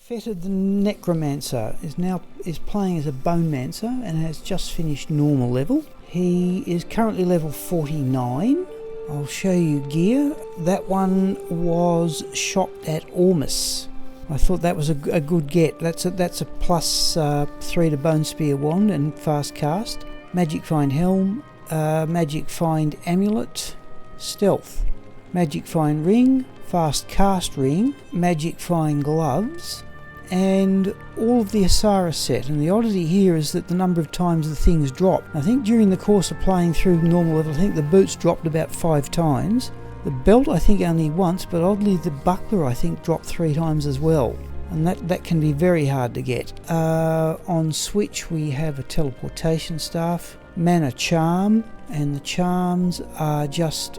Fetid the Necromancer is playing as a Bonemancer and has just finished normal level. He is currently level 49. I'll show you gear. That one was shopped at Ormus. I thought that was a good get. That's a plus 3 to Bone Spear Wand and fast cast. Magic Find Helm, Magic Find Amulet, Stealth, Magic Find Ring, Fast Cast Ring, Magic Find Gloves, and all of the Asara set. And the oddity here is that the number of times the things drop. I think during the course of playing through normal level, I think the boots dropped about 5 times. The belt I think only once, but oddly the buckler I think dropped 3 times as well. And that can be very hard to get. On Switch we have a teleportation staff, mana charm, and the charms are just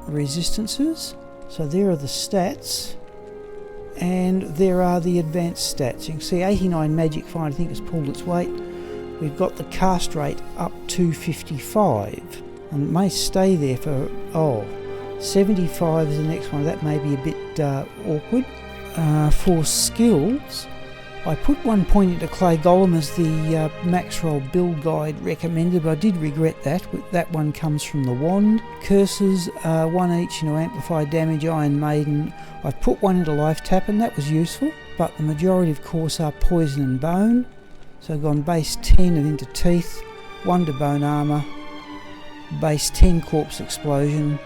resistances. So there are the stats, and there are the advanced stats. You can see 89 Magic Find I think has pulled its weight. We've got the cast rate up to 55, and it may stay there for 75 is the next one. That may be a bit awkward. For skills, I put 1 point into Clay Golem as the max roll build guide recommended, but I did regret that. That one comes from the wand. Curses, 1 each into Amplify Damage, Iron Maiden. I've put 1 into Life Tap, and that was useful, but the majority of course are Poison and Bone. So I've gone base 10 and into Teeth, 1 to Bone Armour, base 10 Corpse Explosion,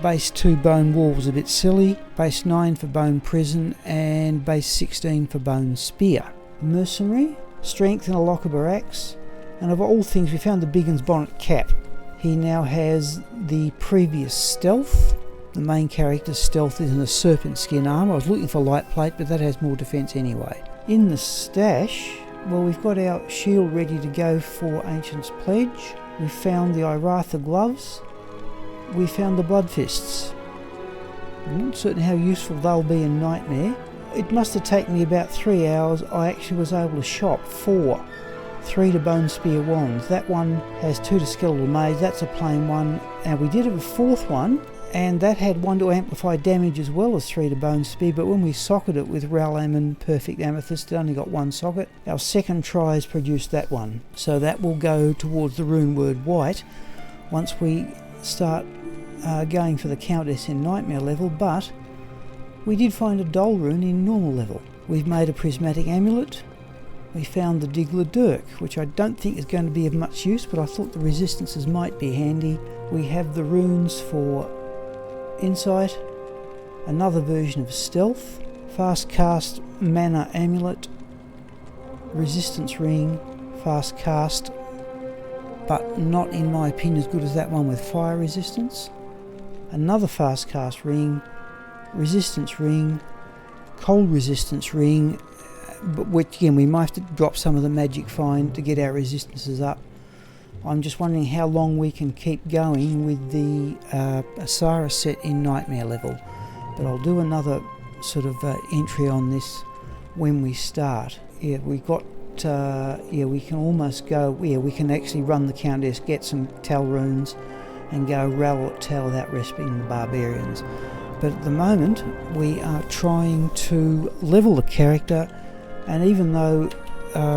base 2 Bone Wall was a bit silly, base 9 for Bone Prison, and base 16 for Bone Spear. Mercenary, Strength and a Lochaber Axe, and of all things we found the Biggin's Bonnet Cap. He now has the previous Stealth. The main character's Stealth is in a serpent skin armour. I was looking for Light Plate, but that has more defence anyway. In the stash, well, we've got our shield ready to go for Ancient's Pledge. We found the Iratha gloves. We found the Blood Fists. I'm not certain how useful they'll be in Nightmare. It must have taken me about 3 hours. I actually was able to shop 4 3 to Bone Spear Wands. That one has 2 to Skeletal Mage, that's a plain one. And we did have a 4th one, and that had 1 to Amplify Damage as well as 3 to Bone Spear, but when we socketed it with Ralaman Perfect Amethyst, it only got 1 socket. Our second try has produced that one. So that will go towards the rune word White once we start going for the Countess in Nightmare level, but we did find a Dol rune in normal level. We've made a Prismatic Amulet. We found the Diggler Dirk, which I don't think is going to be of much use, but I thought the resistances might be handy. We have the runes for Insight, another version of Stealth, Fast Cast Mana Amulet, Resistance Ring, Fast Cast, but not in my opinion as good as that one with Fire Resistance. Another Fast Cast Ring, Resistance Ring, Cold Resistance Ring, but which again we might have to drop some of the Magic Find to get our resistances up. I'm just wondering how long we can keep going with the Asara set in Nightmare level, but I'll do another sort of entry on this when we start. Yeah, we got we can almost go, we can actually run the Countess, get some Tal runes and go Ral or Tal without rescuing the Barbarians. But at the moment we are trying to level the character, and even though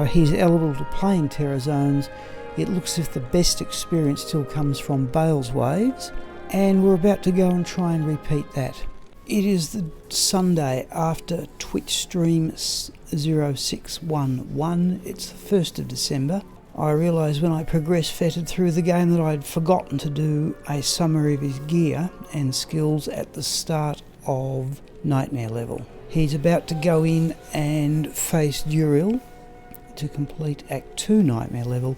he's eligible to play in Terror Zones, it looks as if the best experience still comes from Bale's Waves, and we're about to go and try and repeat that. It is the Sunday after Twitch stream 0611. It's the 1st of December. I realised when I progressed Fetid through the game that I'd forgotten to do a summary of his gear and skills at the start of Nightmare level. He's about to go in and face Duril to complete Act 2 Nightmare level,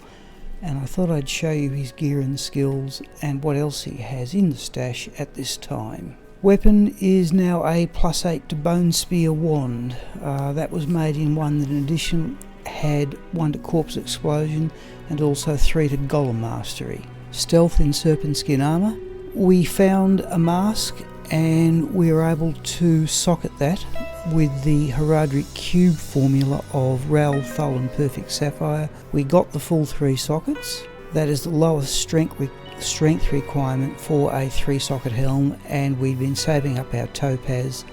and I thought I'd show you his gear and skills and what else he has in the stash at this time. Weapon is now a +8 to Bone Spear Wand. That was made in one that in addition had 1 to Corpse Explosion and also 3 to Golem Mastery. Stealth in Serpent Skin Armour. We found a mask and we were able to socket that with the Heradric Cube formula of Ral, Thul and Perfect Sapphire. We got the full 3 sockets. That is the lowest strength requirement for a 3-socket helm, and we've been saving up our topaz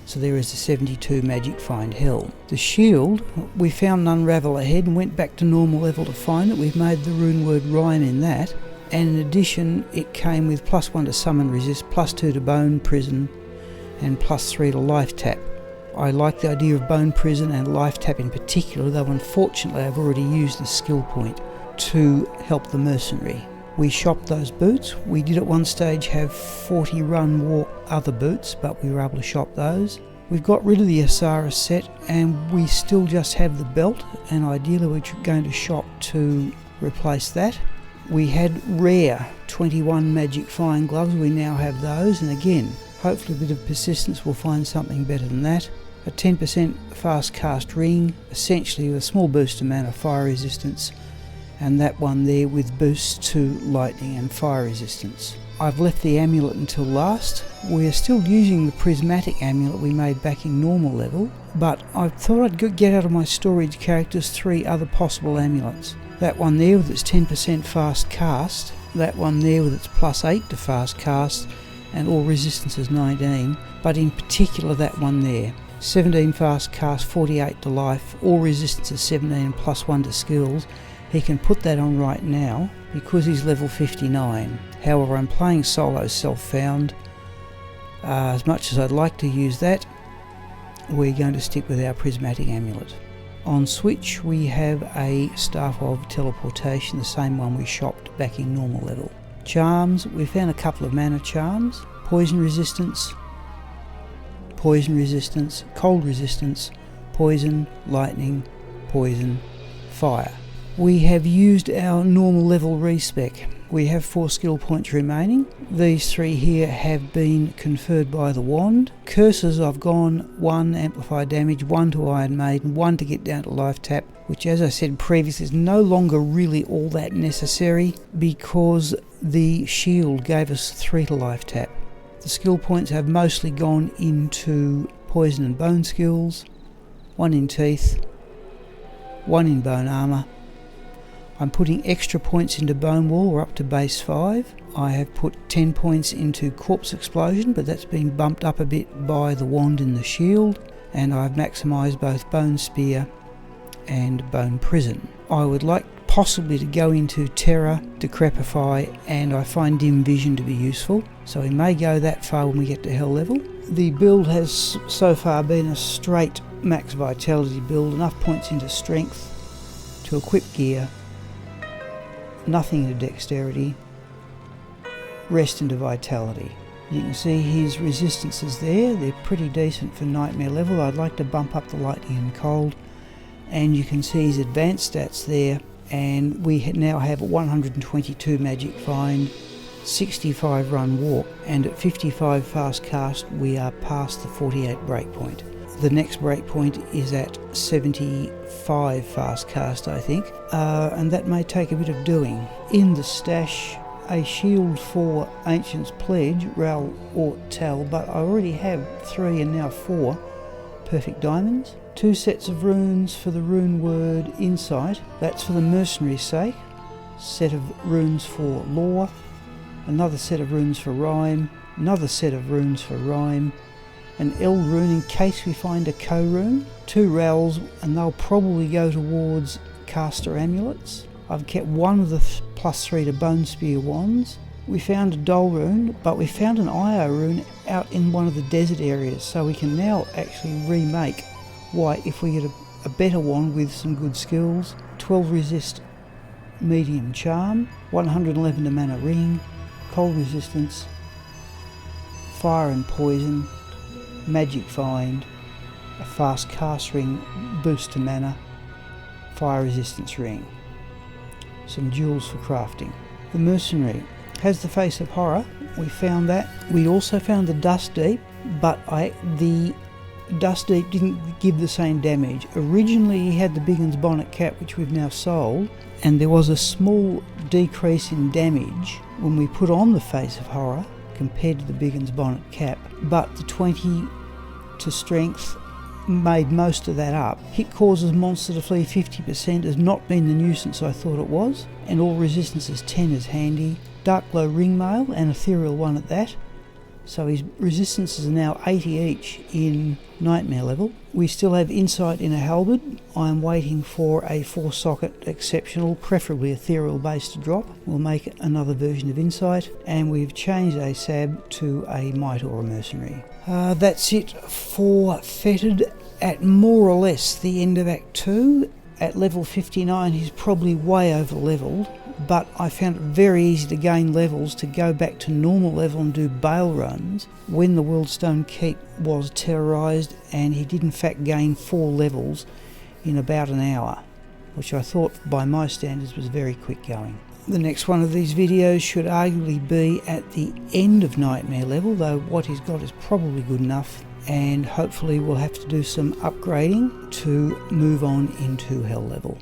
So there is the 72 Magic Find Helm. The shield, we found an unravel ahead and went back to normal level to find it. We've made the rune word rhyme in that. And in addition, it came with +1 to summon resist, +2 to bone prison, and +3 to life tap. I like the idea of bone prison and life tap in particular, though unfortunately I've already used the skill point to help the mercenary. We shopped those boots. We did at one stage have 40 run walk other boots, but we were able to shop those. We've got rid of the Osiris set and we still just have the belt, and ideally we're going to shop to replace that. We had rare 21 Magic Find gloves. We now have those, and again, hopefully a bit of persistence will find something better than that. A 10% fast cast ring, essentially with a small boost to mana, fire resistance, and that one there with boosts to lightning and fire resistance. I've left the amulet until last. We are still using the prismatic amulet we made back in normal level, but I thought I'd get out of my storage characters 3 other possible amulets. That one there with its 10% fast cast, that one there with its +8 to fast cast, and all resistance is 19, but in particular that one there. 17 fast cast, 48 to life, all resistance is 17 and +1 to skills. He can put that on right now because he's level 59. However, I'm playing solo self-found. As much as I'd like to use that, we're going to stick with our prismatic amulet. On Switch we have a Staff of Teleportation, the same one we shopped back in normal level. Charms, we found a couple of mana charms. Poison resistance, cold resistance, poison, lightning, poison, fire. We have used our normal level respec. We have 4 skill points remaining. These 3 here have been conferred by the wand. Curses, I've gone 1 amplify damage, 1 to Iron Maiden, 1 to get down to life tap, which as I said previously is no longer really all that necessary because the shield gave us 3 to life tap. The skill points have mostly gone into poison and bone skills, 1 in teeth, 1 in bone armour. I'm putting extra points into Bone Wall, we're up to base 5. I have put 10 points into Corpse Explosion, but that's been bumped up a bit by the wand and the shield, and I've maximised both Bone Spear and Bone Prison. I would like possibly to go into Terror, Decrepify, and I find Dim Vision to be useful, so we may go that far when we get to Hell level. The build has so far been a straight max vitality build, enough points into strength to equip gear, nothing into dexterity, rest into vitality. You can see his resistances there, they're pretty decent for nightmare level. I'd like to bump up the lightning and cold, and you can see his advanced stats there, and we now have 122 magic find, 65 run walk, and at 55 fast cast we are past the 48 breakpoint. The next breakpoint is at 75 fast cast, I think, and that may take a bit of doing. In the stash, a shield for Ancient's Pledge, Ral or Tal, but I already have 3 and now 4 perfect diamonds. 2 sets of runes for the rune word Insight, that's for the mercenary's sake. Set of runes for lore, another set of runes for rhyme, another set of runes for rhyme, an L rune in case we find a Ko rune, 2 Rals, and they'll probably go towards caster amulets. I've kept one of the +3 to Bone Spear wands. We found a Dol rune, but we found an Io rune out in one of the desert areas, so we can now actually remake white if we get a better wand with some good skills. 12 resist medium charm, 111 to mana ring, cold resistance, fire and poison, magic find, a fast cast ring, boost to mana, fire resistance ring, some jewels for crafting. The mercenary has the face of horror, we found that. We also found the Dust Deep, but the Dust Deep didn't give the same damage. Originally he had the Biggin's Bonnet Cap, which we've now sold, and there was a small decrease in damage when we put on the face of horror compared to the Biggin's Bonnet Cap, but the 20 to strength made most of that up. Hit causes monster to flee 50% has not been the nuisance I thought it was, and all resistance is 10 is handy. Dark Glow Ringmail, an ethereal one at that. So his resistances are now 80 each in Nightmare level. We still have Insight in a halberd. I'm waiting for a 4-socket exceptional, preferably ethereal base to drop. We'll make another version of Insight, and we've changed a Sab to a Might or a Mercenary. That's it for Fetid at more or less the end of Act 2. At level 59 he's probably way over leveled, but I found it very easy to gain levels to go back to normal level and do bail runs when the Worldstone Keep was terrorised, and he did in fact gain 4 levels in about an hour, which I thought by my standards was very quick going. The next one of these videos should arguably be at the end of Nightmare level, though what he's got is probably good enough, and hopefully we'll have to do some upgrading to move on into Hell level.